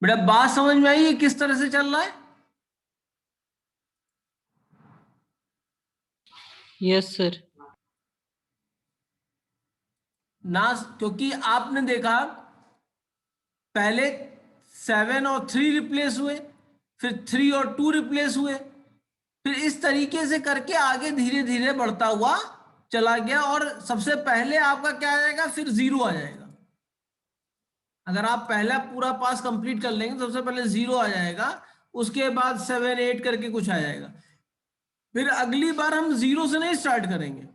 बेटा बात समझ में आई ये किस तरह से चल रहा है? Yes sir. ना, क्योंकि आपने देखा पहले 7 और 3 रिप्लेस हुए, फिर 3 और 2 रिप्लेस हुए, फिर इस तरीके से करके आगे धीरे धीरे बढ़ता हुआ चला गया और सबसे पहले आपका क्या आ जाएगा, फिर 0 आ जाएगा। अगर आप पहला पूरा पास कंप्लीट कर लेंगे सबसे पहले 0 आ जाएगा, उसके बाद 7 8 करके कुछ आ जाएगा। फिर अगली बार हम 0 से नहीं स्टार्ट करेंगे,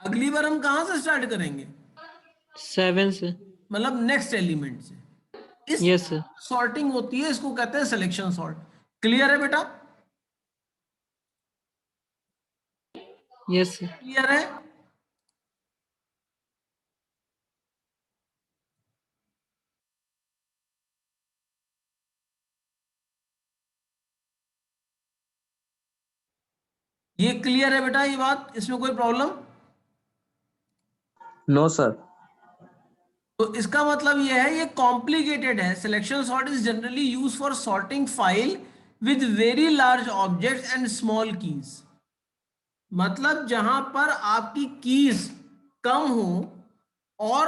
अगली बार हम कहां से स्टार्ट करेंगे? 7 से। मतलब नेक्स्ट एलिमेंट से। इस यस सर। सॉर्टिंग होती है, इसको कहते हैं सिलेक्शन सॉर्ट। क्लियर है बेटा? Yes sir. क्लियर है? ये क्लियर है बेटा, ये बात, इसमें कोई प्रॉब्लम? No sir. तो इसका मतलब ये है, ये कॉम्प्लिकेटेड है। Selection sort is generally use for sorting file with very large objects and small keys. मतलब जहां पर आपकी कीज कम हो और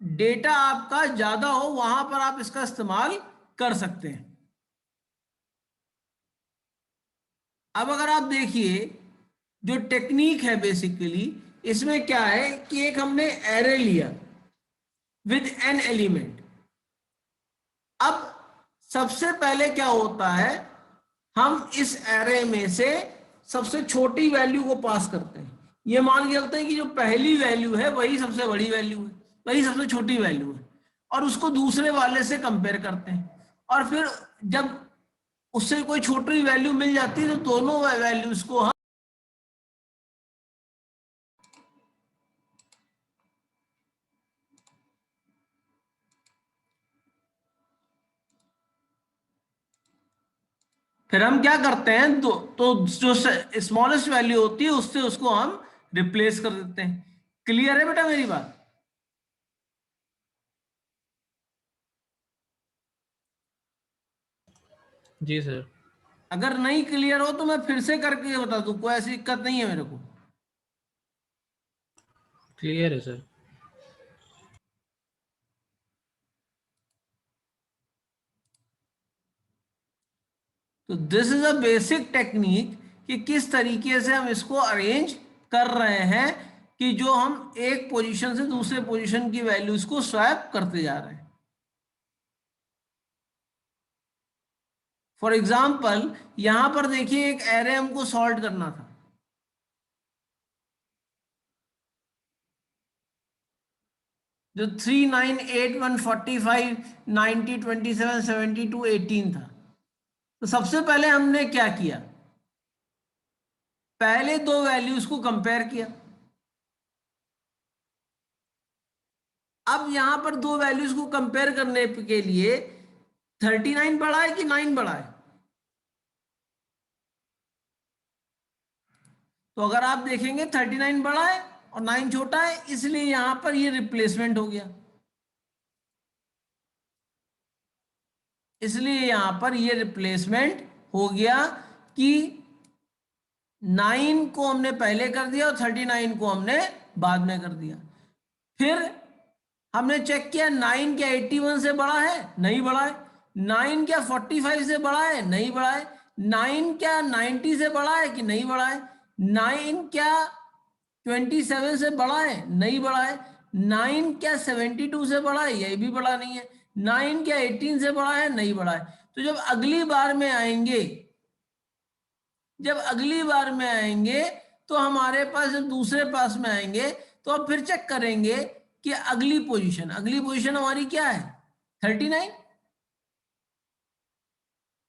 डेटा आपका ज्यादा हो, वहां पर आप इसका इस्तेमाल कर सकते हैं। अब अगर आप देखिए जो टेक्निक है बेसिकली, इसमें क्या है कि एक हमने एरे लिया विद एन एलिमेंट। अब सबसे पहले क्या होता है, हम इस एरे में से सबसे छोटी वैल्यू को पास करते हैं। ये मान के चलते हैं कि जो पहली वैल्यू है वही सबसे बड़ी वैल्यू है, वही सबसे छोटी वैल्यू है, और उसको दूसरे वाले से कंपेयर करते हैं। और फिर जब उससे कोई छोटी वैल्यू मिल जाती है तो दोनों वैल्यूज को हम क्या करते हैं, तो जो स्मॉलेस्ट वैल्यू होती है उससे उसको हम रिप्लेस कर देते हैं। क्लियर है बेटा मेरी बात? जी सर। अगर नहीं क्लियर हो तो मैं फिर से करके बता दूं, कोई ऐसी दिक्कत नहीं है मेरे को। क्लियर है सर। तो this is a basic technique कि किस तरीके से हम इसको अरेंज कर रहे हैं कि जो हम एक पोजीशन से दूसरे पोजीशन की वैल्यूज को स्वैप करते जा रहे हैं। फॉर एग्जाम्पल यहां पर देखिए एक एरे हमको सॉल्व करना था। जो 3 9 8 1 45 90 27 72 18 था। तो सबसे पहले हमने क्या किया, पहले दो वैल्यूज को कंपेयर किया। अब यहां पर दो वैल्यूज को कंपेयर करने के लिए 39 बड़ा है कि 9 बड़ा है? तो अगर आप देखेंगे 39 बड़ा है और 9 छोटा है, इसलिए यहां पर ये रिप्लेसमेंट हो गया। इसलिए यहां पर ये रिप्लेसमेंट हो गया कि 9 को हमने पहले कर दिया और 39 को हमने बाद में कर दिया। फिर हमने चेक किया 9 क्या 81 से बड़ा है? नहीं बड़ा है। 9 क्या 45 से बड़ा है? नहीं बड़ा है। 9 क्या 90 से बड़ा है कि नहीं बड़ा है? 9 क्या 27 से बड़ा है? नहीं बड़ा है। 9 क्या 72 से बड़ा है? यही भी बड़ा नहीं है। 9 क्या 18 से बड़ा है? नहीं बड़ा है। तो जब अगली बार में आएंगे, तो हमारे पास जब दूसरे पास में आएंगे तो अब फिर चेक करेंगे कि अगली पोजीशन हमारी क्या है, 39।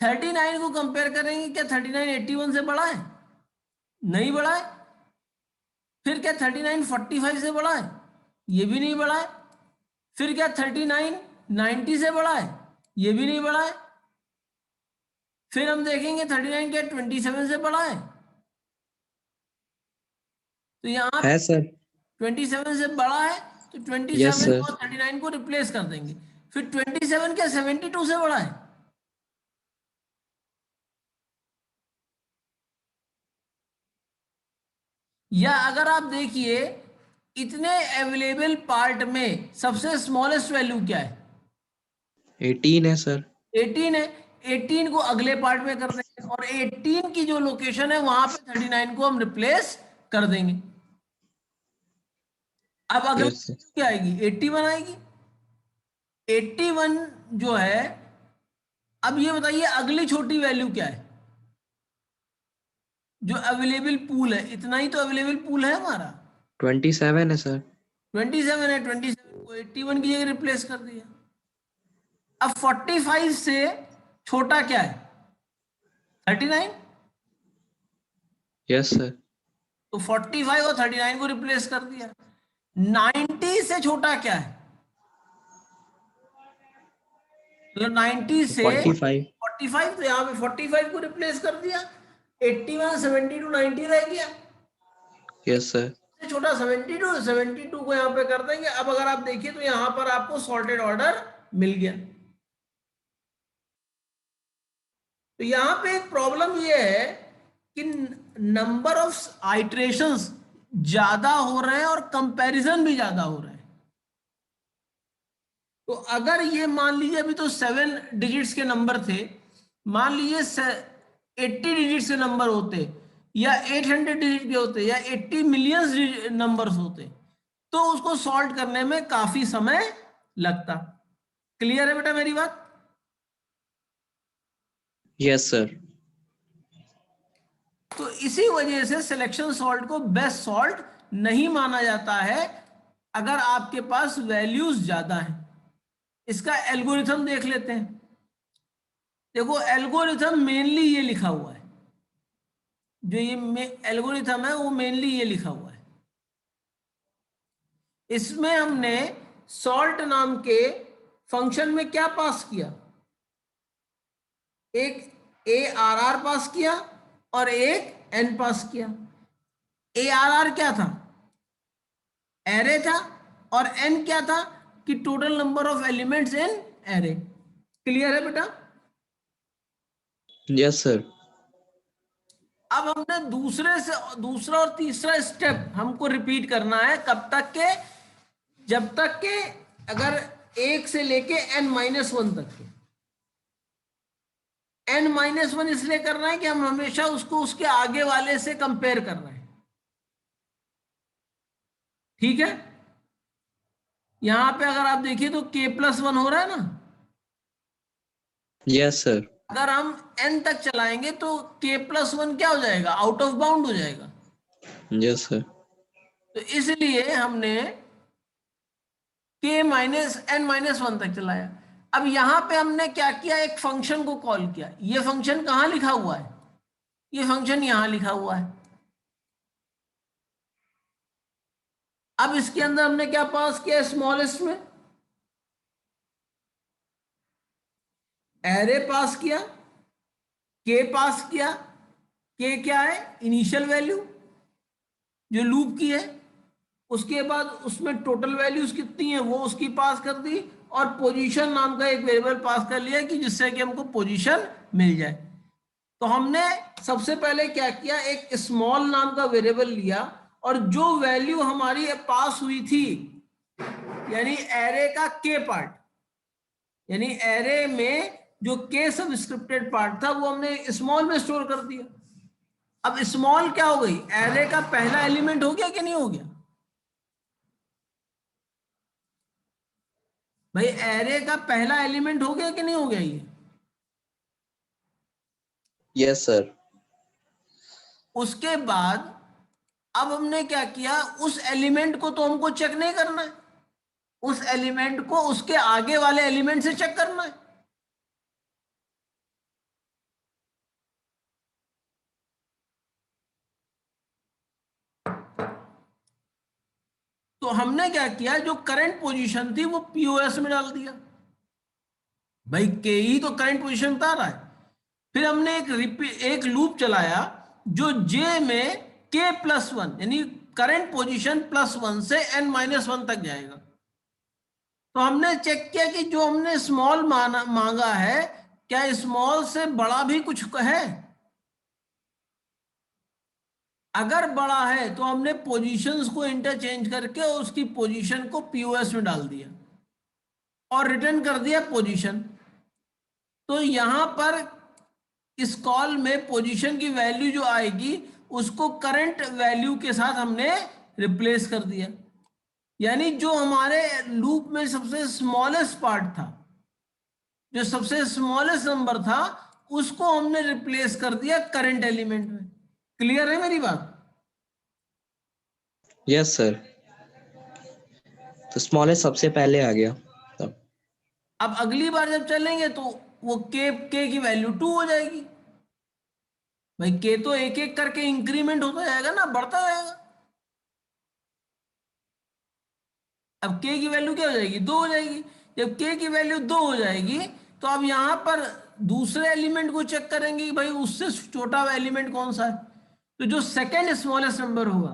39 को कंपेयर करेंगे, क्या 39 81 से बड़ा है? नहीं बड़ा है। फिर क्या 39 45 से बड़ा है? ये भी नहीं बड़ा है। फिर क्या 39 90 से बड़ा है? ये भी नहीं बड़ा है। फिर हम देखेंगे 39 क्या 27 से बड़ा है? तो यहाँ है सर। 27 से बड़ा है, तो यस 27 सर। और 39 को रिप्लेस कर देंगे। फिर 27 क्या 72 से बड़ा है? या अगर आप देखिए इतने अवेलेबल पार्ट में सबसे स्मॉलेस्ट वैल्यू क्या है? 18 है सर। 18 है। 18 को अगले पार्ट में कर देंगे और 18 की जो लोकेशन है वहां पे 39 को हम रिप्लेस कर देंगे। अब अगली यस सर। क्या आएगी? 81 आएगी। 81 जो है, अब ये बताइए अगली छोटी वैल्यू क्या है जो अवेलेबल पूल है? इतना ही तो अवेलेबल पूल है हमारा, 27 है सर। 27 है। 27 को 81 की जगह रिप्लेस कर दिया। अब 45 से छोटा क्या है? 39। Yes sir. तो 45 और 39 को रिप्लेस कर दिया। 90 से छोटा क्या है? मतलब 90 से 45। 45, तो यहाँ पे 45 को रिप्लेस कर दिया। 81, 72, 90 रह गया। Yes sir. सबसे छोटा 72, 72 को यहाँ पे कर देंगे। अब अगर आप देखिए तो यहाँ पर आपको सॉर्टेड ऑर्डर मिल गया। तो यहाँ पे एक प्रॉब्लम ये है कि नंबर ऑफ आइट्रेशंस ज्यादा हो रहे हैं और कंपैरिजन भी ज्यादा हो रहे हैं। तो अगर ये मान लीजिए अभी तो 7 डिजिट्स के नंबर थे, मान लीजिए 80 डिजिट्स के नंबर होते या 800 डिजिट के होते या 80 मिलियंस नंबर्स होते तो उसको सॉल्व करने में काफी समय लगता। क्लियर है बेटा मेरी बात? Yes sir. तो इसी वजह से सिलेक्शन सॉल्ट को बेस्ट सॉल्ट नहीं माना जाता है अगर आपके पास वैल्यूज ज्यादा हैं। इसका एल्गोरिथम देख लेते हैं। देखो एल्गोरिथम मेनली ये लिखा हुआ है, जो ये एल्गोरिथम है वो मेनली ये लिखा हुआ है। इसमें हमने सॉल्ट नाम के फंक्शन में क्या पास किया? एक ए आर आर पास किया और एक एन पास किया। ए आर आर क्या था? एरे था। और एन क्या था? कि total number of elements in array. Clear है बेटा? Yes sir. अब हमने दूसरा और तीसरा स्टेप हमको रिपीट करना है। कब तक के? जब तक के अगर 1 से लेके n-1 तक के। n-1 इसलिए कर रहे हैं कि हम हमेशा उसको उसके आगे वाले से कंपेयर कर रहे हैं। ठीक है? यहां पे अगर आप देखिए तो k+1 हो रहा है ना। Yes sir. अगर हम n तक चलाएंगे तो k+1 क्या हो जाएगा? आउट ऑफ बाउंड हो जाएगा। Yes sir. तो इसलिए हमने k-n-1 तक चलाया। अब यहां पे हमने क्या किया? एक फंक्शन को कॉल किया। ये फंक्शन कहां लिखा हुआ है? ये फंक्शन यहां लिखा हुआ है। अब इसके अंदर हमने क्या पास किया? स्मॉलेस्ट में एरे पास किया, के पास किया। के क्या है? इनिशियल वैल्यू जो लूप की है। उसके बाद उसमें टोटल वैल्यूज कितनी है वो उसकी पास कर दी और पोजीशन नाम का एक वेरिएबल पास कर लिया कि जिससे कि हमको पोजीशन मिल जाए। तो हमने सबसे पहले क्या किया? एक स्मॉल नाम का वेरिएबल लिया और जो वैल्यू हमारी पास हुई थी यानी एरे का के पार्ट, यानी एरे में जो के सबस्क्रिप्टेड पार्ट था वो हमने स्मॉल में स्टोर कर दिया। अब स्मॉल क्या हो गई? एरे का पहला एलिमेंट हो गया कि नहीं हो गया भाई? एरे का पहला एलिमेंट हो गया कि नहीं हो गया ये? Yes sir. उसके बाद अब हमने क्या किया? उस एलिमेंट को तो हमको चेक नहीं करना है, उस एलिमेंट को उसके आगे वाले एलिमेंट से चेक करना है। तो हमने क्या किया? जो करंट पोजीशन थी वो पीओएस में डाल दिया। भाई के ही तो करंट पोजीशन बता रहा है। फिर हमने एक लूप चलाया जो जे में k+1 यानी करंट पोजीशन +1 से n-1 तक जाएगा। तो हमने चेक किया कि जो हमने स्मॉल मांगा है, क्या स्मॉल से बड़ा भी कुछ है? अगर बड़ा है तो हमने पोजीशंस को इंटरचेंज करके उसकी पोजीशन को पीओएस में डाल दिया और रिटर्न कर दिया पोजीशन। तो यहां पर इस कॉल में पोजीशन की वैल्यू जो आएगी उसको करंट वैल्यू के साथ हमने रिप्लेस कर दिया। यानी जो हमारे लूप में सबसे स्मॉलेस्ट पार्ट था, जो सबसे स्मॉलेस्ट नंबर था, उसको हमने रिप्लेस कर दिया करंट एलिमेंट में। क्लियर है मेरी बात? Yes sir. तो स्मॉलेस्ट सबसे पहले आ गया तब। अब अगली बार जब चलेंगे तो वो के की वैल्यू 2 हो जाएगी। भाई के तो एक एक करके इंक्रीमेंट होता जाएगा ना, बढ़ता जाएगा। अब के की वैल्यू क्या हो जाएगी? 2 हो जाएगी। जब के की वैल्यू 2 हो जाएगी तो अब यहां पर दूसरे एलिमेंट को चेक करेंगे कि भाई उससे छोटा एलिमेंट कौन सा है। तो जो सेकेंड स्मॉलेस्ट नंबर होगा,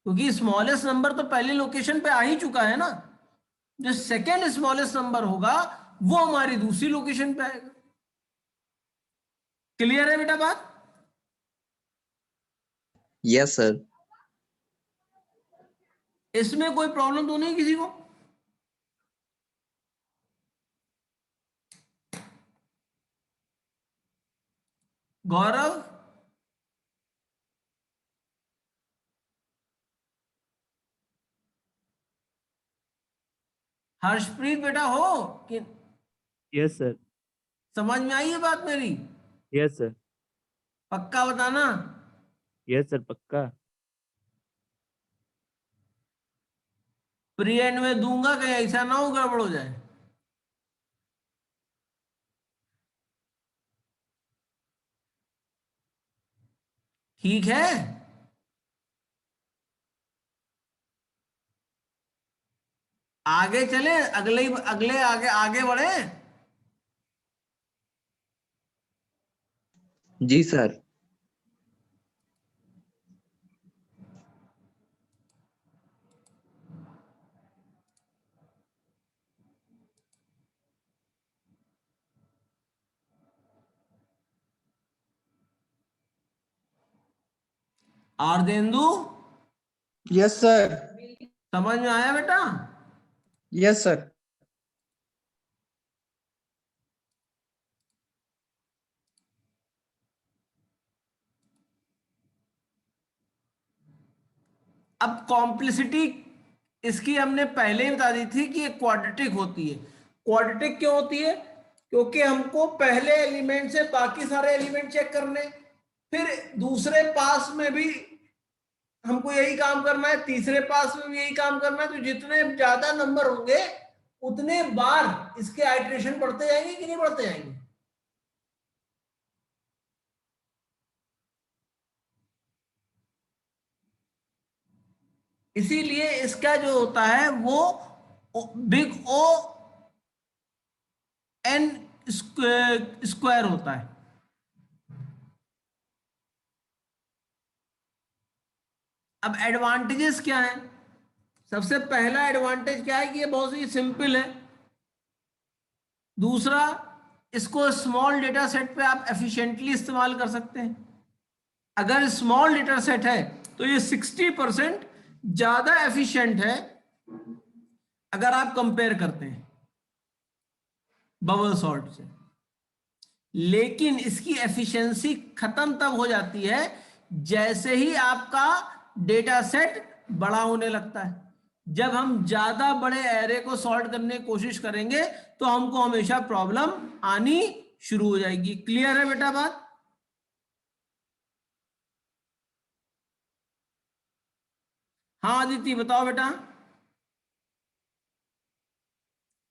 क्योंकि स्मॉलेस्ट नंबर तो पहले लोकेशन पे आ ही चुका है ना, जो सेकेंड स्मॉलेस्ट नंबर होगा वो हमारी दूसरी लोकेशन पे आएगा। क्लियर है बेटा बात? Yes sir. इसमें कोई प्रॉब्लम तो नहीं किसी को? गौरव, हर्षप्रीत बेटा हो कि यस सर। समझ में आई है बात मेरी? Yes sir. पक्का बताना। यस सर पक्का। प्री एंड में दूंगा, कहीं ऐसा ना हो गड़बड़ हो जाए। ठीक है, आगे चले, अगले अगले आगे आगे बढ़े। जी सर। Ardhendu, yes sir. समझ में आया बेटा? Yes sir. अब कॉम्प्लिसिटी इसकी हमने पहले ही बता दी थी कि ये क्वाड्रेटिक होती है। क्वाड्रेटिक क्यों होती है? क्योंकि हमको पहले एलिमेंट से बाकी सारे एलिमेंट चेक करने, फिर दूसरे पास में भी हमको यही काम करना है, तीसरे पास में भी यही काम करना है। तो जितने ज्यादा नंबर होंगे उतने बार इसके आइटरेशन बढ़ते जाएंगे कि नहीं बढ़ते जाएंगे? इसीलिए इसका जो होता है वो बिग ओ एन स्क्वायर होता है। अब एडवांटेजेस क्या है? सबसे पहला एडवांटेज क्या है कि ये बहुत ही सिंपल है। दूसरा, इसको स्मॉल डेटा सेट पे आप एफिशिएंटली इस्तेमाल कर सकते हैं। अगर स्मॉल डेटा सेट है तो ये 60% ज्यादा एफिशिएंट है अगर आप कंपेयर करते हैं बबल सॉर्ट से। लेकिन इसकी एफिशिएंसी खत्म तब हो जाती है जैसे ही आपका डेटा सेट बड़ा होने लगता है। जब हम ज्यादा बड़े एरे को सॉल्व करने की कोशिश करेंगे तो हमको हमेशा प्रॉब्लम आनी शुरू हो जाएगी। क्लियर है बेटा बात? हाँ अदिति बताओ बेटा।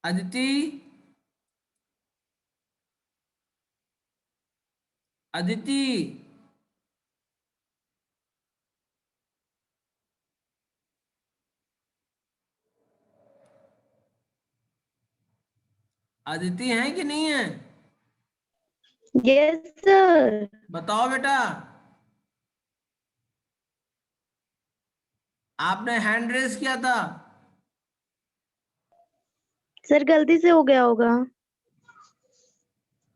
अदिति, अदिति, अदिति है कि नहीं है? Yes sir. बताओ बेटा। आपने हैंड रेस किया था। सर गलती से हो गया होगा।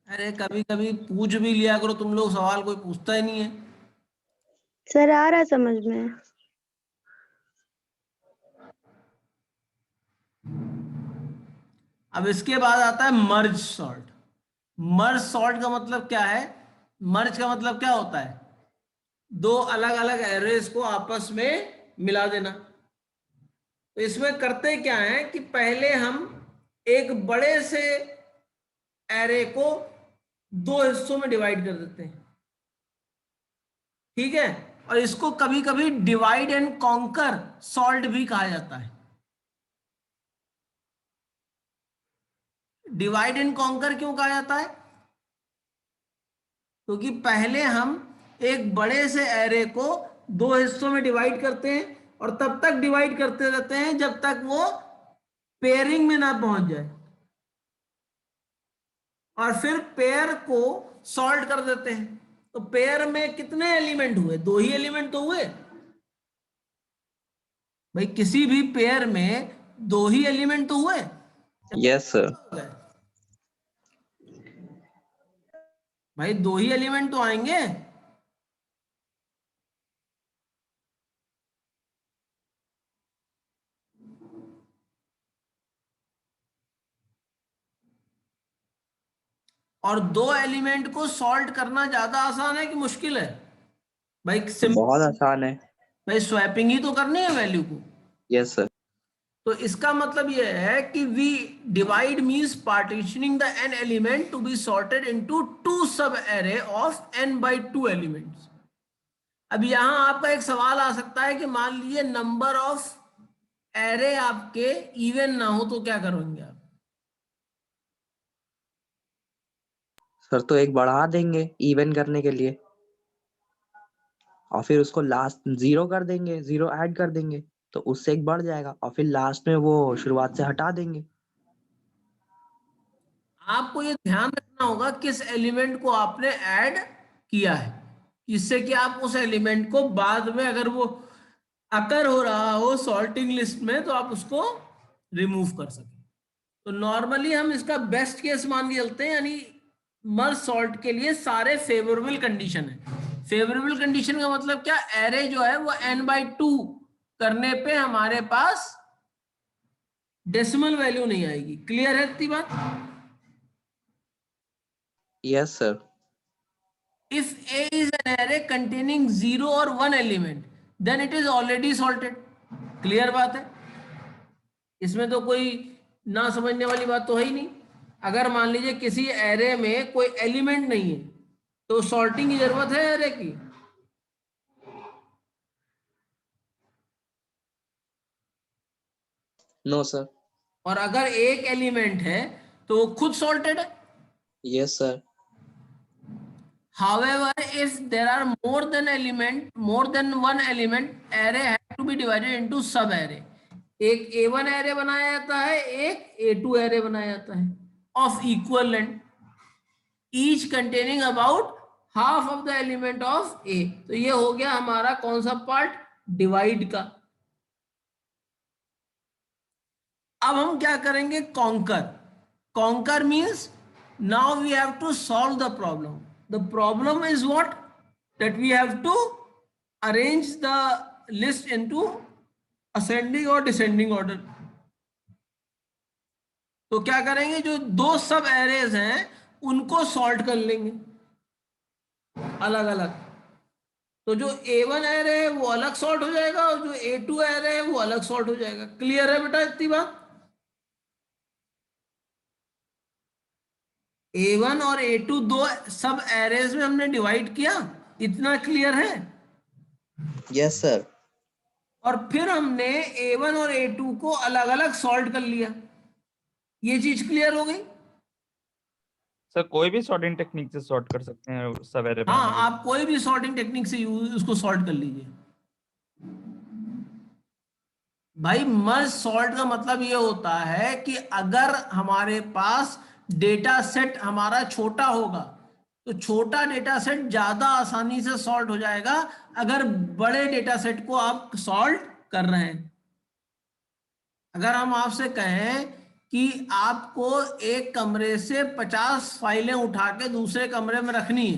अरे कभी कभी पूछ भी लिया करो, तुम लोग सवाल कोई पूछता ही नहीं है। सर आ रहा है समझ में। अब इसके बाद आता है मर्ज सॉर्ट। मर्ज सॉर्ट का मतलब क्या है? मर्ज का मतलब क्या होता है? दो अलग अलग एरेज को आपस में मिला देना। तो इसमें करते क्या है कि पहले हम एक बड़े से एरे को दो हिस्सों में डिवाइड कर देते हैं, ठीक है? और इसको कभी कभी डिवाइड एंड कॉन्कर सॉल्ट भी कहा जाता है। डिवाइड एंड कॉन्कर क्यों कहा जाता है? क्योंकि पहले हम एक बड़े से एरे को दो हिस्सों में डिवाइड करते हैं और तब तक डिवाइड करते रहते हैं जब तक वो पेयरिंग में ना पहुंच जाए, और फिर पेयर को सॉल्ट कर देते हैं। तो पेयर में कितने एलिमेंट हुए? दो ही एलिमेंट तो हुए भाई, किसी भी पेयर में दो ही एलिमेंट तो हुए। Yes sir. भाई दो ही एलिमेंट तो आएंगे। और दो एलिमेंट को सॉल्ट करना ज्यादा आसान है कि मुश्किल है? भाई बहुत आसान है। भाई स्वैपिंग ही तो करनी है वैल्यू को। Yes sir. तो इसका मतलब यह है कि we divide means partitioning the n element to be sorted into two sub array of n/2 elements. अब यहां आपका एक सवाल आ सकता है कि मान लीजिए नंबर ऑफ एरे आपके इवन ना हो तो क्या करोगे आप? सर तो एक बढ़ा देंगे इवन करने के लिए, और फिर उसको लास्ट 0 कर देंगे, 0 ऐड कर देंगे तो उससे एक बढ़ जाएगा, और फिर लास्ट में वो शुरुआत से हटा देंगे। आपको ये ध्यान रखना होगा किस एलिमेंट को आपने ऐड किया है, जिससे कि आप उस एलिमेंट को बाद में अगर वो अकर हो रहा हो सॉर्टिंग लिस्ट में तो आप उसको रिमूव कर सकें। तो नॉर्मली हम इसका बेस्ट केस मान के चलते हैं, यानी मर्ज सॉर्ट के लिए सारे फेवरेबल कंडीशन है। फेवरेबल कंडीशन का मतलब क्या? एरे जो है वो n/2 करने पे हमारे पास डेसिमल वैल्यू नहीं आएगी। क्लियर है इतनी बात? Yes sir. If A is an array containing 0 or 1 element, then it is already sorted. Clear बात है, इसमें तो कोई ना समझने वाली बात तो है ही नहीं। अगर मान लीजिए किसी एरे में कोई एलिमेंट नहीं है तो सॉर्टिंग की जरूरत है एरे की? No sir. और अगर एक एलिमेंट है तो वो खुद सॉर्टेड है। Yes sir. However, if there are more than one element, array has to be divided into sub array. एक A1 array बनाया जाता है, एक A2 array बनाया जाता है of equal length, each containing about half of the element of A. तो ये हो गया हमारा कौन सा पार्ट? डिवाइड का। अब हम क्या करेंगे? Conquer. Conquer means now we have to solve the problem. The problem is what? That we have to arrange the list into ascending or descending order. तो क्या करेंगे? जो दो सब एरेज हैं उनको सॉल्ट कर लेंगे अलग अलग। तो जो A1 एरे है वो अलग सॉल्ट हो जाएगा और जो A2 एरे है वो अलग सॉल्ट हो जाएगा। क्लियर है बेटा इतनी बात? A1 और A2 दो सब एरेज में हमने डिवाइड किया, इतना क्लियर है? Yes sir. और फिर हमने A1 और A2 को अलग अलग सॉल्ट कर लिया, ये चीज क्लियर हो गई? सर कोई भी सॉर्टिंग टेक्निक से सॉर्ट कर सकते हैं सब एरे हाँ, बनाने के लिए। आप कोई भी सॉर्टिंग टेक्निक से उसको सॉल्ट कर लीजिए। भाई मर्ज सॉल्ट का मतलब ये होता है कि अगर हमारे पास डेटा सेट हमारा छोटा होगा तो छोटा डेटा सेट ज्यादा आसानी से सॉल्ट हो जाएगा अगर बड़े डेटा सेट को आप सॉल्ट कर रहे हैं। अगर हम आपसे कहें कि आपको एक कमरे से 50 फाइलें उठा के दूसरे कमरे में रखनी है,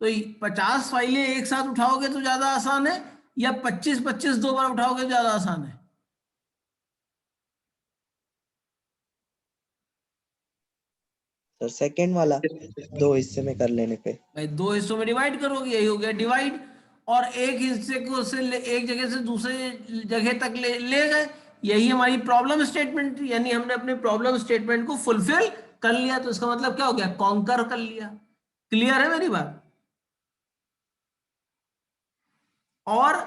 तो 50 फाइलें एक साथ उठाओगे तो ज्यादा आसान है, या 25-25 दो बार उठाओगे तो ज्यादा आसान है? सर सेकंड वाला, 2 हिस्से में कर लेने पे। भाई 2 हिस्सों में डिवाइड करोगे, यही हो गया डिवाइड। और एक हिस्से को एक जगह से दूसरे जगह तक ले गए, यही हमारी प्रॉब्लम स्टेटमेंट, यानी हमने अपने प्रॉब्लम स्टेटमेंट को फुलफिल कर लिया। तो इसका मतलब क्या हो गया? कॉन्कर कर लिया। क्लियर है मेरी बात? और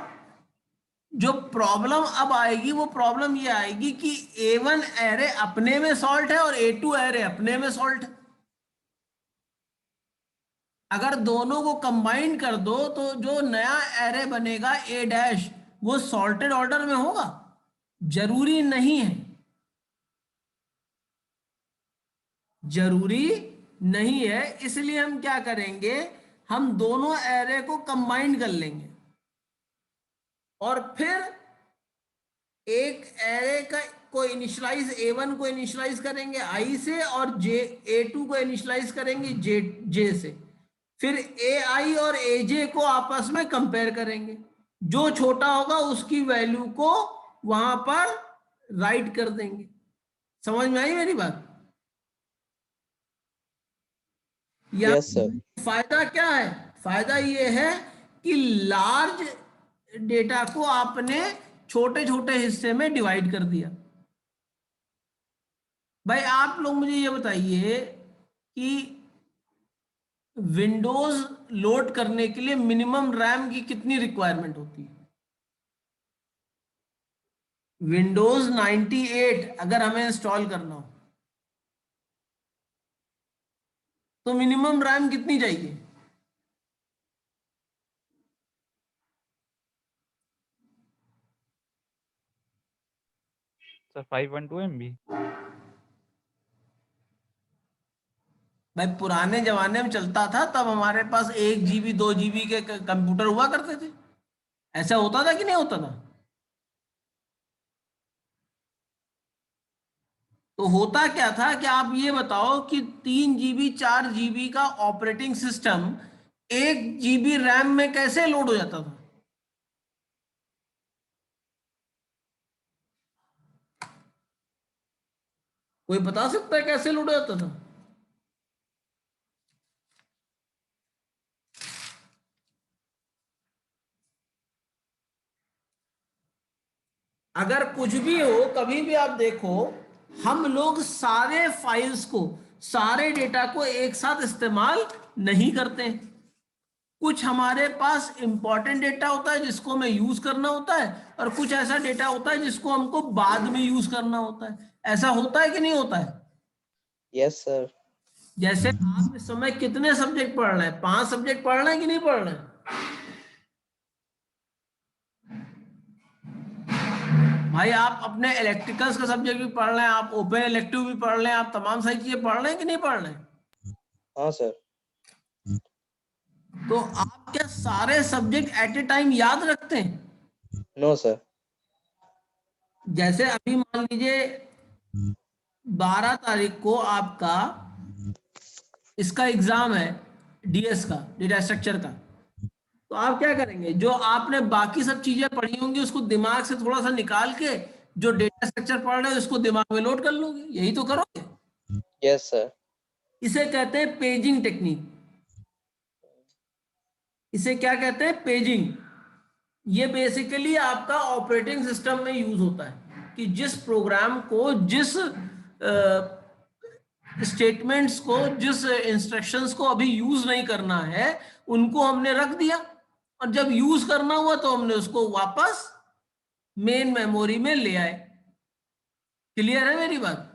जो प्रॉब्लम अब आएगी वो प्रॉब्लम ये आएगी कि A1 एरे अपने में सॉल्ट है और A2 एरे अपने में सॉल्ट है। अगर दोनों को कंबाइन कर दो तो जो नया एरे बनेगा A डैश, वो सॉर्टेड ऑर्डर में होगा? जरूरी नहीं है, जरूरी नहीं है। इसलिए हम क्या करेंगे, हम दोनों एरे को कंबाइन कर लेंगे और फिर एक एरे को इनिशियलाइज A1 को इनिशियलाइज करेंगे I से, और A2 को इनिशियलाइज करेंगे J से। फिर AI और AJ को आपस में कंपेयर करेंगे, जो छोटा होगा उसकी वैल्यू को वहां पर राइट कर देंगे। समझ में आई मेरी बात? Yes sir. फायदा क्या है? फायदा ये है कि लार्ज डेटा को आपने छोटे छोटे हिस्से में डिवाइड कर दिया। भाई आप लोग मुझे ये बताइए कि विंडोज लोड करने के लिए मिनिमम रैम की कितनी रिक्वायरमेंट होती है? विंडोज 98 अगर हमें इंस्टॉल करना हो तो मिनिमम रैम कितनी चाहिए? Sir 512 MB। भाई पुराने जमाने में चलता था, तब हमारे पास 1 GB 2 GB के कंप्यूटर हुआ करते थे। ऐसा होता था कि नहीं होता था? तो होता क्या था कि आप ये बताओ कि 3 GB 4 GB का ऑपरेटिंग सिस्टम 1 GB रैम में कैसे लोड हो जाता था? कोई बता सकता है कैसे लोड हो जाता था? अगर कुछ भी हो, कभी भी आप देखो, हम लोग सारे फाइल्स को, सारे डेटा को एक साथ इस्तेमाल नहीं करते। कुछ हमारे पास इंपॉर्टेंट डेटा होता है जिसको हमें यूज करना होता है, और कुछ ऐसा डेटा होता है जिसको हमको बाद में यूज करना होता है। ऐसा होता है कि नहीं होता है? Yes sir. जैसे आप इस समय कितने सब्जेक्ट पढ़ रहे हैं? 5 सब्जेक्ट पढ़ रहे हैं कि नहीं पढ़ रहे हैं? भाई आप अपने इलेक्ट्रिकल्स का सब्जेक्ट भी पढ़ रहे हैं, आप ओपन इलेक्टिव भी पढ़ रहे हैं, आप तमाम सारी चीजें पढ़ रहे हैं कि नहीं पढ़ रहे हैं? हाँ सर। तो आप क्या सारे सब्जेक्ट एट ए टाइम याद रखते हैं? No sir. जैसे अभी मान लीजिए 12 तारीख को आपका इसका एग्जाम है, DS का, डेटा स्ट्रक्चर का। तो आप क्या करेंगे, जो आपने बाकी सब चीजें पढ़ी होंगी उसको दिमाग से थोड़ा सा निकाल के जो डेटा स्ट्रक्चर पढ़ रहे हैं उसको दिमाग में लोड कर लोगे, यही तो करोगे। Yes sir. इसे कहते हैं पेजिंग टेक्निक। इसे क्या कहते हैं? पेजिंग। ये बेसिकली आपका ऑपरेटिंग सिस्टम में यूज होता है कि जिस प्रोग्राम को, जिस स्टेटमेंट्स को, जिस इंस्ट्रक्शंस को अभी यूज नहीं करना है उनको हमने रख दिया, और जब यूज करना हुआ तो हमने उसको वापस मेन मेमोरी में ले आए। क्लियर है मेरी बात?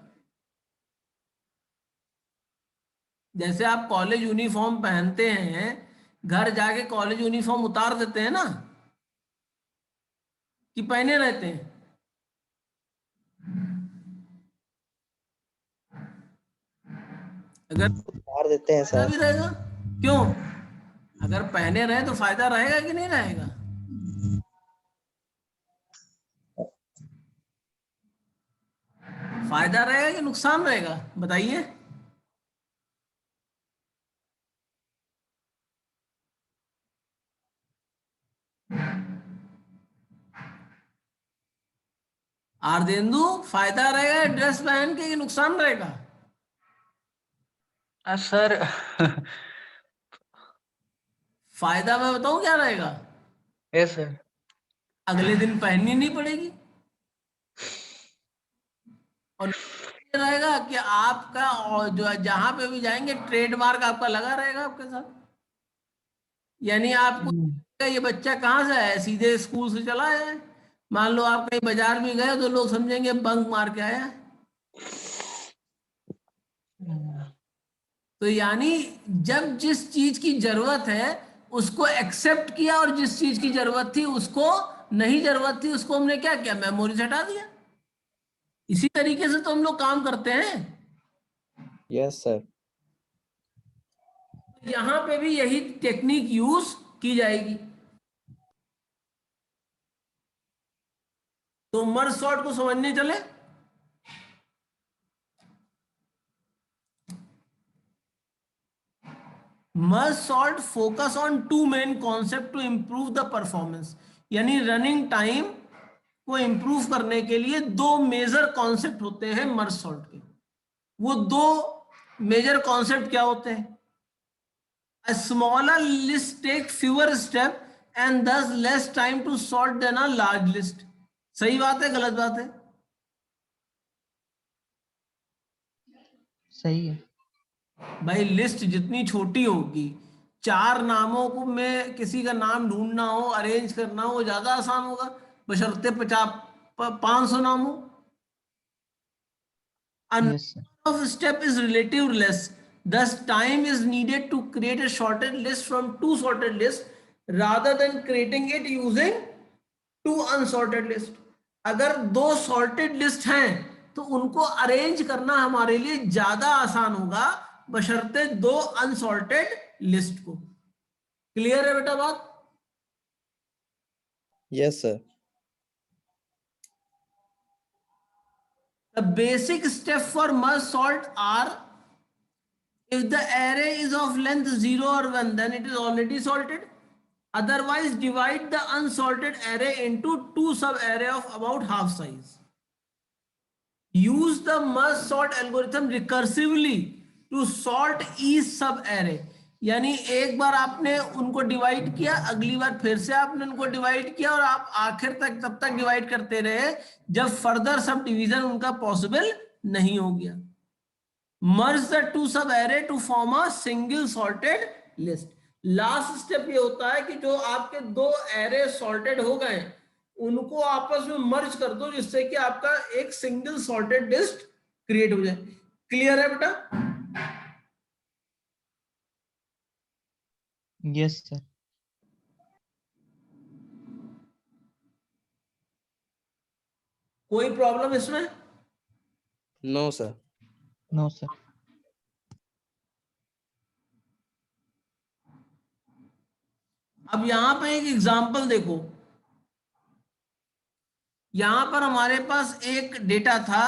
जैसे आप कॉलेज यूनिफॉर्म पहनते हैं, घर जाके कॉलेज यूनिफॉर्म उतार देते हैं ना, कि पहने रहते हैं? अगर उतार देते हैं फायदा सर। भी रहेगा। क्यों? अगर पहने रहे तो फायदा रहेगा कि नहीं रहेगा? फायदा रहेगा कि नुकसान रहेगा, बताइए। आर्देंदु, फायदा रहेगा ड्रेस पहन के कि नुकसान रहेगा? सर फायदा मैं बताऊं क्या रहेगा? Yes sir. अगले दिन पहननी नहीं पड़ेगी। और ये रहेगा कि आपका, और जो जहां पे भी जाएंगे ट्रेडमार्क आपका लगा रहेगा आपके साथ। यानी आपको ये बच्चा कहाँ से आया है, सीधे स्कूल से चला आया है। मान लो आप कहीं बाजार में गए तो लोग समझेंगे बंक मार के आया है। तो यानी जब जिस चीज की जरूरत है उसको एक्सेप्ट किया, और जिस चीज की जरूरत थी उसको नहीं जरूरत थी, उसको हमने क्या किया, मेमोरी से हटा दिया। इसी तरीके से तो हम लोग काम करते हैं। Yes sir. यहां पे भी यही टेक्निक यूज की जाएगी। तो मर्ज सॉर्ट को समझने चले। Merge sort focus on two main concept to improve the performance. यानी रनिंग टाइम को इंप्रूव करने के लिए दो मेजर कॉन्सेप्ट होते हैं मर्ज सॉर्ट के। वो दो मेजर कॉन्सेप्ट क्या होते हैं? A smaller list take fewer step and thus less time to sort than a large list. सही बात है, गलत बात है? सही है। भाई लिस्ट जितनी छोटी होगी, 4 नामों को में किसी का नाम ढूंढना हो, अरेंज करना हो, ज्यादा आसान होगा बशर्ते 500 नाम हो। A yes sir. number of step is relative less, thus time is needed to create a sorted list from two sorted lists rather than creating it using two unsorted list। अगर दो sorted list हैं तो उनको arrange करना हमारे लिए ज्यादा आसान होगा बशर्ते दो अनसॉर्टेड लिस्ट को। क्लियर है बेटा बात? Yes sir. The basic step for merge sort are: if the array is of length 0 or 1, then it is already sorted. Otherwise, divide the unsorted array into two sub array of about half size. Use the merge sort algorithm recursively to sort each sub array। यानी एक बार आपने उनको divide किया, अगली बार फिर से आपने उनको डिवाइड किया, और आप आखिर तक तब तक डिवाइड करते रहे जब फर्दर सब डिवीजन उनका पॉसिबल नहीं हो गया। Merge the two sub array to form a single sorted list. Last step ये होता है कि जो आपके दो एरे सॉर्टेड हो गए उनको आपस में मर्ज कर दो, जिससे कि आपका एक सिंगल सॉर्टेड लिस्ट क्रिएट हो जाए। क्लियर है बेटा? Yes sir. कोई प्रॉब्लम इसमें? No sir. No sir. अब यहां पे एक एग्जांपल देखो। यहां पर हमारे पास एक डेटा था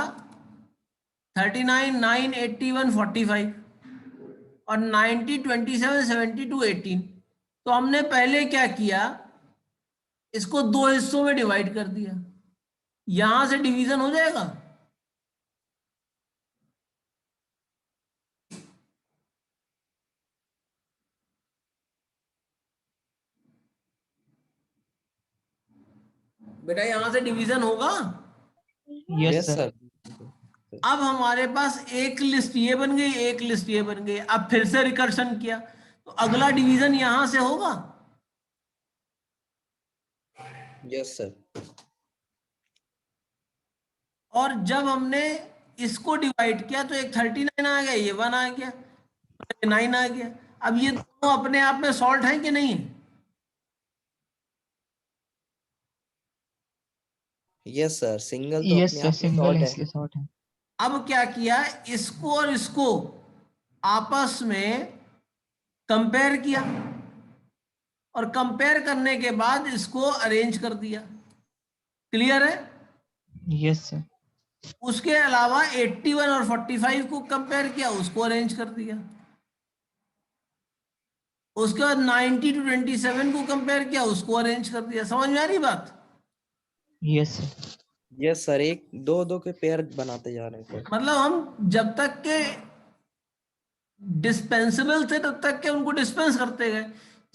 39, 9, 81, 45 और 90, 27, 72, 18। तो हमने पहले क्या किया, इसको दो हिस्सों में डिवाइड कर दिया। यहां से डिवीजन हो जाएगा। बेटा यहां से डिवीजन होगा। Yes sir. अब हमारे पास एक लिस्ट ये बन गई, एक लिस्ट ये बन गई। अब फिर से रिकर्शन किया तो अगला डिवीजन यहां से होगा। Yes sir. और जब हमने इसको डिवाइड किया तो एक 39 आ गया, ये 1 आ गया, 9 आ गया। अब ये दोनों अपने आप में सॉल्ट हैं कि नहीं? Yes sir. सिंगल तो यस अपने सर। आप में सिंगल सॉर्ट है है। इसलिए सॉर्ट है। अब क्या किया, इसको और इसको आपस में कंपेयर किया, और कंपेयर करने के बाद इसको अरेंज कर दिया। क्लियर है? Yes sir. उसके अलावा 81 और 45 को कंपेयर किया, उसको अरेंज कर दिया। उसके बाद 90 टू 27 को कंपेयर किया, उसको अरेंज कर दिया। समझ में आ रही बात? Yes sir. यस सर, एक दो दो के पेयर बनाते जा रहे हैं सर। मतलब हम जब तक के डिस्पेंसेबल थे तब तक के उनको डिस्पेंस करते गए,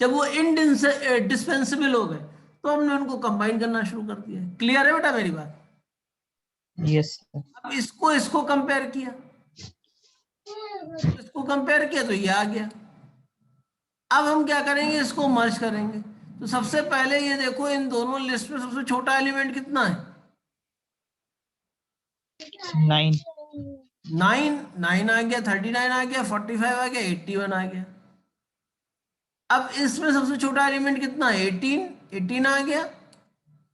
जब वो डिस्पेंसेबल हो गए तो हमने उनको कंबाइन करना शुरू कर दिया। क्लियर है बेटा मेरी बात? Yes sir. अब इसको कंपेयर किया, इसको कंपेयर किया तो ये आ गया। अब हम क्या करेंगे, इसको मर्ज करेंगे। तो सबसे पहले ये देखो, इन दोनों लिस्ट में सबसे छोटा एलिमेंट कितना है? 9। 9 आ गया, 39 आ गया, 45 आ गया, 81 आ गया। अब इसमें सबसे छोटा एलिमेंट कितना है? 18 आ गया।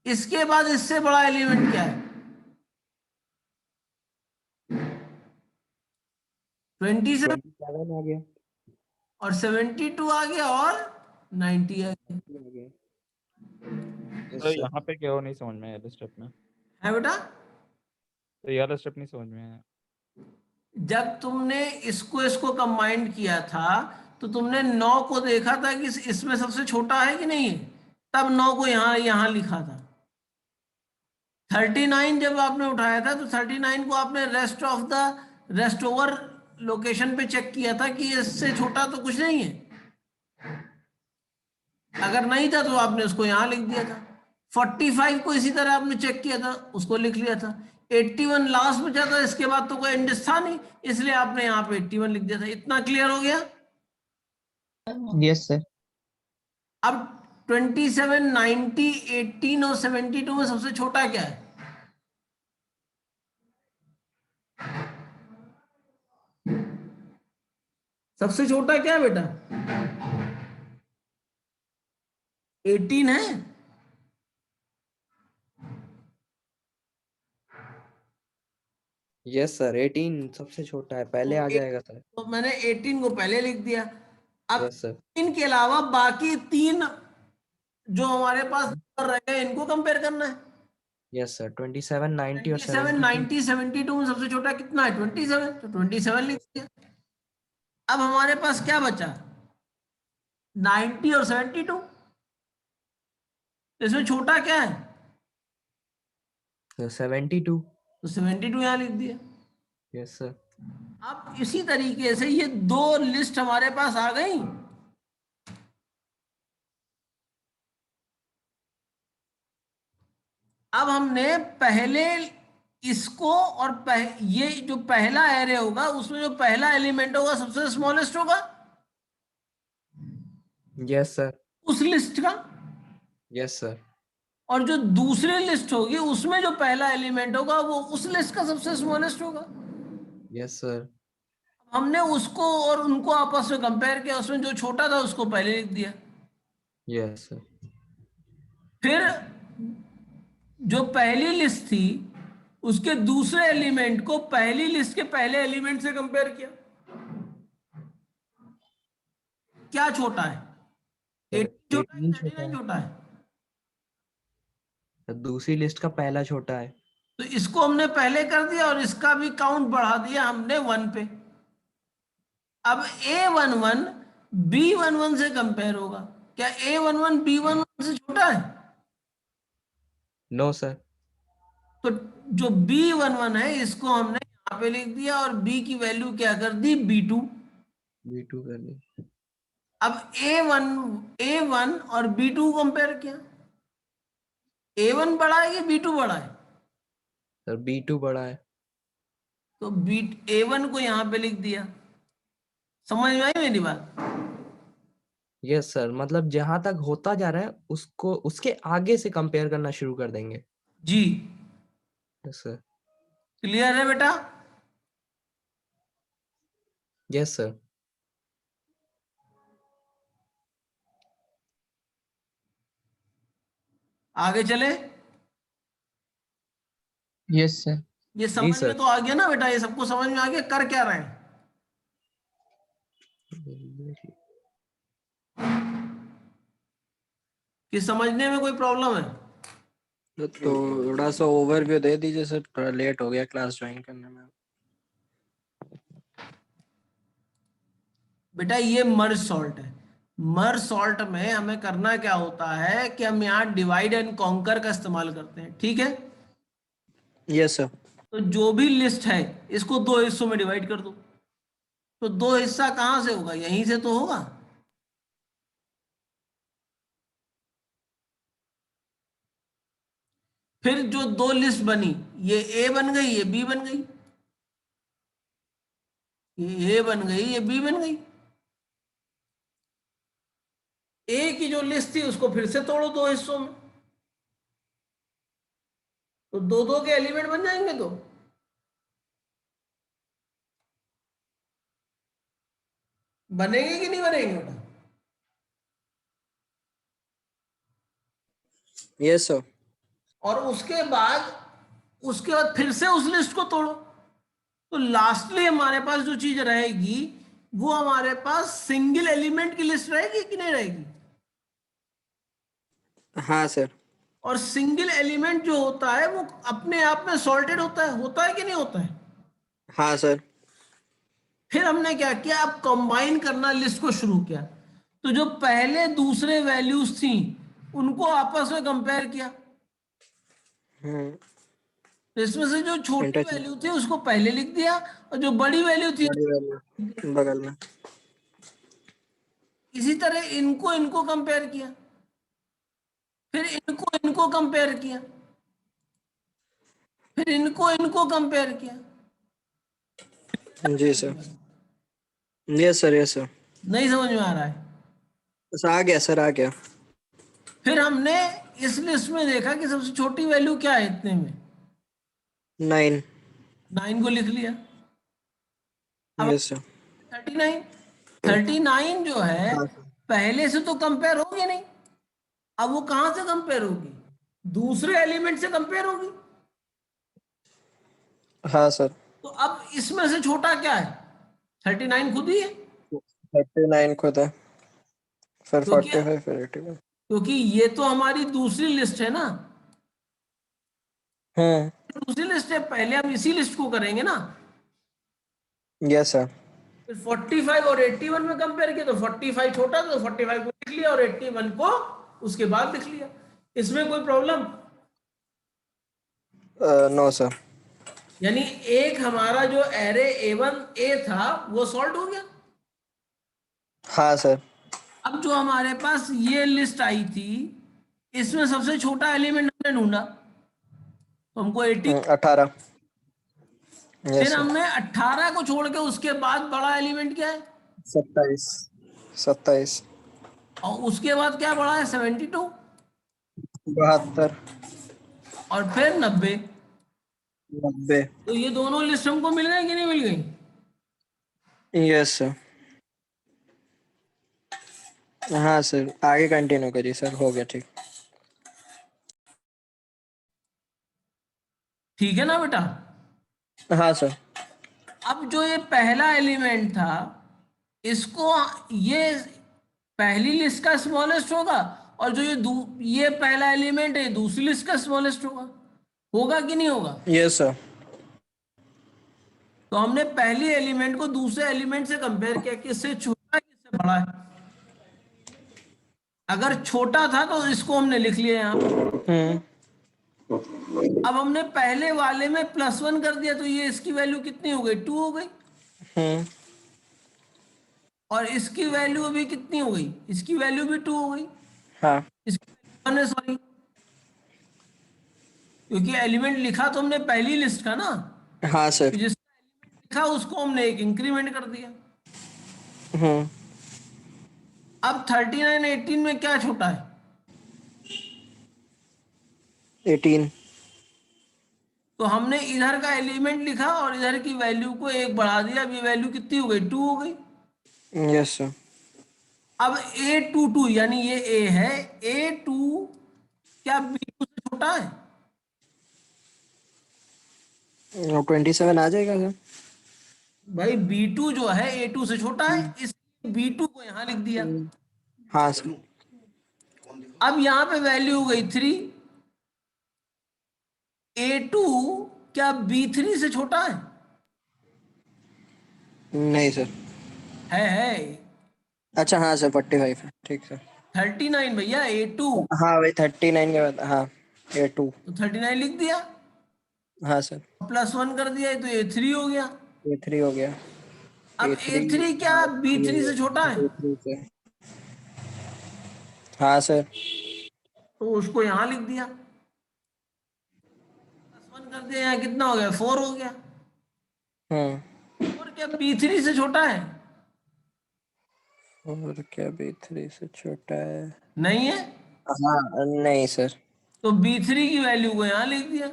इसके बाद इससे बड़ा एलिमेंट क्या है? 27 27 आ गया। और 72 आ गया और 90 आ गया। आ गया। तो यस सर। यहाँ पे क्या हो नहीं समझ में आया वाला स्टेप में। है बेटा? तो ये वाला स्टेप नहीं समझ में आया। जब तुमने इसको कंबाइन किया था तो तुमने 9 को देखा था कि इसमें सबसे छोटा है कि नहीं है, तब 9 को यहां लिखा था। 39 जब आपने उठाया था तो 39 को आपने रेस्ट ओवर लोकेशन पे चेक किया था कि इससे छोटा तो कुछ नहीं है। अगर नहीं था तो आपने उसको यहां लिख दिया था। 45 को इसी तरह आपने चेक किया था, उसको लिख लिया था। 81 लास्ट बचा था, इसके बाद तो कोई इंडेक्स था नहीं, इसलिए आपने यहाँ पे 81 लिख दिया था। इतना क्लियर हो गया? Yes sir. अब 27, 90, 18 और 72 में सबसे छोटा क्या है? सबसे छोटा क्या है बेटा? 18 है। यस सर, 18 सबसे छोटा है, पहले आ जाएगा सर। तो मैंने 18 को पहले लिख दिया। अब यस सर। इनके अलावा बाकी 3 जो हमारे पास नंबर रह गए, इनको कंपेयर करना है। यस सर, 27, 90 और 27, 72। 90, 72 में सबसे छोटा कितना है? 27, तो 27 लिख दिया। अब हमारे पास क्या बचा? 90 और 72। इसमें छोटा क्या है? 72। तो 72 यहां लिख दिया। Yes sir. अब इसी तरीके से ये 2 लिस्ट हमारे पास आ गई। अब हमने पहले इसको और ये जो पहला एरे होगा उसमें जो पहला एलिमेंट होगा सबसे स्मॉलेस्ट होगा यस सर। उस लिस्ट का, यस सर। और जो दूसरी लिस्ट होगी उसमें जो पहला एलिमेंट होगा वो उस लिस्ट का सबसे स्मॉलेस्ट होगा। Yes sir. हमने उसको और उनको आपस में कंपेयर किया, उसमें जो छोटा था उसको पहले लिख दिया। Yes sir. फिर जो पहली लिस्ट थी उसके दूसरे एलिमेंट को पहली लिस्ट के पहले एलिमेंट से कंपेयर किया। क्या छोटा है? 80 छोटा है, 18 छोटा 39 है। छोटा है? दूसरी लिस्ट का पहला छोटा है। तो इसको हमने पहले कर दिया और इसका भी काउंट बढ़ा दिया हमने 1 पे। अब A11 B11 से कंपेयर होगा। क्या A11 B11 से छोटा है? No sir. तो जो B11 है इसको हमने यहाँ पे लिख दिया और B की वैल्यू क्या कर दी? B2। B2 कर दी। अब A1 और B2 कंपेयर किया। A1 बड़ा है कि B2 बड़ा है? सर B2 बड़ा है। तो A1 को यहाँ पे लिख दिया। समझ में आई मेरी बात? यस सर, मतलब जहां तक होता जा रहा है उसको उसके आगे से कंपेयर करना शुरू कर देंगे। जी। Yes sir. क्लियर है बेटा? Yes sir. आगे चले? Yes sir. ये जी समझ सर। में तो आ गया ना बेटा? ये सबको समझ में आ गया कर क्या रहे हैं? कि समझने में कोई प्रॉब्लम है? तो थोड़ा सा ओवरव्यू दे दीजिए सर, थोड़ा लेट हो गया क्लास ज्वाइन करने में। बेटा ये मर्ज सॉल्ट है। मर्ज सॉल्ट में हमें करना क्या होता है कि हम यहाँ डिवाइड एंड कॉन्कर का इस्तेमाल करते हैं, ठीक है। Yes sir. तो जो भी लिस्ट है इसको दो हिस्सों में डिवाइड कर दो। तो दो हिस्सा कहां से होगा, यहीं से तो होगा। फिर जो दो लिस्ट बनी, ये ए बन गई, ये बी बन गई, ये ए बन गई, ये बी बन गई। ए की जो लिस्ट थी उसको फिर से तोड़ो दो हिस्सों में, तो दो दो के एलिमेंट बन जाएंगे। तो बनेंगे कि नहीं बनेंगे बेटा? Yes sir. और उसके बाद फिर से उस लिस्ट को तोड़ो, तो लास्टली हमारे पास जो चीज रहेगी वो हमारे पास सिंगल एलिमेंट की लिस्ट रहेगी कि नहीं रहेगी? हाँ सर। और सिंगल एलिमेंट जो होता है वो अपने आप में सॉर्टेड होता है कि नहीं होता है? हाँ सर। फिर हमने क्या किया, अब कंबाइन करना लिस्ट को शुरू किया। तो जो पहले दूसरे वैल्यूज थी उनको आपस में कंपेयर किया। तो इसमें से जो छोटी Interchange. वैल्यू थी उसको पहले लिख दिया, और जो बड़ी वैल्यू थी बड़ी वाली बगल में। इसी तरह इनको इनको कंपेयर किया, फिर इनको इनको कंपेयर किया, फिर इनको इनको कंपेयर किया। जी sir. Yes sir, yes sir. नहीं समझ में आ रहा है? बस आ गया सर, आ गया। फिर हमने इस लिस्ट में देखा कि सबसे छोटी वैल्यू क्या है इतने में, 9। 9 को लिख लिया। अब यस सर। 39 जो है हाँ पहले से तो कंपेयर होगी नहीं। अब वो कहां से कंपेयर होगी, दूसरे एलिमेंट से कंपेयर होगी। हाँ सर। तो अब इसमें से छोटा क्या है, 39 खुद ही है। 39 खुद है, फिर क्योंकि 45 फिर 81। क्योंकि ये तो हमारी दूसरी लिस्ट है ना, दूसरी लिस्ट है, पहले हम इसी लिस्ट को करेंगे ना। Yes sir. फिर 45 और 81 में कंपेयर किया तो 45 छोटा था, तो 45 को लिख लिया और 81 को उसके बाद लिख लिया। इसमें कोई प्रॉब्लम? No sir. यानी एक हमारा जो एरे A1A था वो सॉल्व हो गया। हाँ सर। अब जो हमारे पास ये लिस्ट आई थी इसमें सबसे छोटा एलिमेंट हमने ढूंढा, तो हमको 80। 18। यस फिर सर। हमने 18 को छोड़ के उसके बाद बड़ा एलिमेंट क्या है, 27। 27। और उसके बाद क्या बड़ा है, 72, 72। और फिर 90। 90। तो ये दोनों लिस्ट हमको मिल गई कि नहीं मिल गई? Yes sir. हाँ सर, आगे कंटिन्यू करिए सर, हो गया ठीक। ठीक है ना बेटा? हाँ सर। अब जो ये पहला एलिमेंट था इसको, ये पहली लिस्ट का स्मॉलेस्ट होगा, और जो ये पहला एलिमेंट है दूसरी लिस्ट का स्मॉलेस्ट होगा कि नहीं होगा? Yes sir. तो हमने पहली एलिमेंट को दूसरे एलिमेंट से कंपेयर किया, किससे छोटा है किससे बड़ा है। अगर छोटा था तो इसको हमने लिख लिया यहाँ पे। अब हमने पहले वाले में +1 कर दिया, तो ये इसकी वैल्यू कितनी हो गई, 2 हो गई। और इसकी वैल्यू अभी कितनी हो गई, इसकी वैल्यू भी 2 हो गई। हाँ। इसकी 1 है, सॉरी, क्योंकि एलिमेंट लिखा तो हमने पहली लिस्ट का ना, हाँ सर। तो जिसका एलिमेंट लिखा उसको हमने एक इंक्रीमेंट कर दिया। अब 39 18 में क्या छोटा है, 18। तो हमने इधर का एलिमेंट लिखा और इधर की वैल्यू को एक बढ़ा दिया। अब ये वैल्यू कितनी हो गई, 2 हो गई। Yes sir. अब A22 यानी ये A है, A2 क्या B2 से छोटा है? 27 आ जाएगा सर। भाई B2 जो है A2 से छोटा है, इस B2 को यहां लिख दिया। हाँ सर। अब यहाँ पे वैल्यू हो गई 3, A2 क्या B3 से छोटा है? नहीं सर। है अच्छा हाँ सर 45 है, ठीक सर। 39 भैया A2, हाँ वही 39 के बाद, हाँ A2। तो 39 लिख दिया, हाँ सर। +1 कर दिया तो A3 हो गया। A3 हो गया। अब A3 A3 क्या B3 से छोटा है? A3 से, हाँ सर। तो उसको यहां लिख दिया, +1 कर दिया, यहाँ कितना हो गया? 4 हो गया। और क्या B3 से छोटा है? और क्या B3 से छोटा है? नहीं है, हाँ नहीं सर। तो B3 की वैल्यू को यहां लिख दिया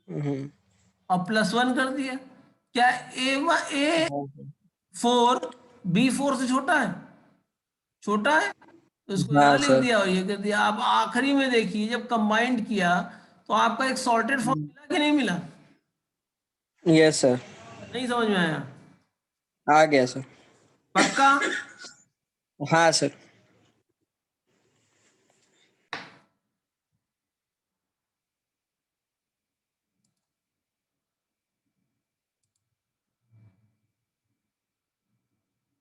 हम्म। और +1 कर दिया। क्या A4 B4 से छोटा है? छोटा है, तो इसको हाँ यहां लिख सर। दिया और ये कर दिया। अब आखिरी में देखिए, जब कंबाइंड किया तो आपका एक सॉर्टेड फॉर्म मिला कि नहीं मिला? Yes sir. नहीं समझ में आया? आ गया सर। पक्का? हाँ sir.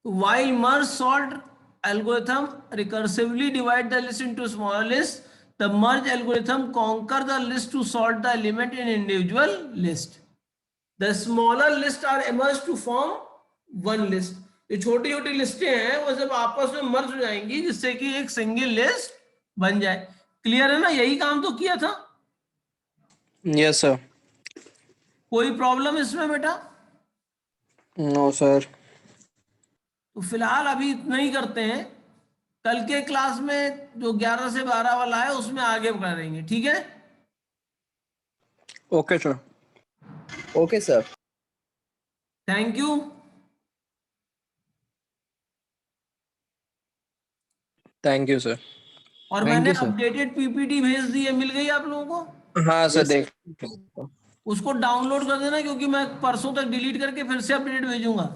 While merge sort algorithm recursively divide the list into smaller lists, the merge algorithm conquer the list to sort the element in individual list. The smaller lists are emerged to form one list. ये छोटी छोटी लिस्टें हैं वो सब आपस में मर्ज हो जाएंगी जिससे कि एक सिंगल लिस्ट बन जाए। क्लियर है ना? यही काम तो किया था। Yes sir. कोई प्रॉब्लम इसमें बेटा? No sir. तो फिलहाल अभी इतना ही करते हैं, कल के क्लास में जो 11 से 12 वाला है उसमें आगे करेंगे, ठीक है? Okay sir. Okay sir. Thank you. Thank you sir. और Thank मैंने you, sir. अपडेटेड पीपीटी भेज दी है, मिल गई आप लोगों को? हाँ सर Yes, sir. देख। उसको डाउनलोड कर देना क्योंकि मैं परसों तक डिलीट करके फिर से अपडेट भेजूंगा।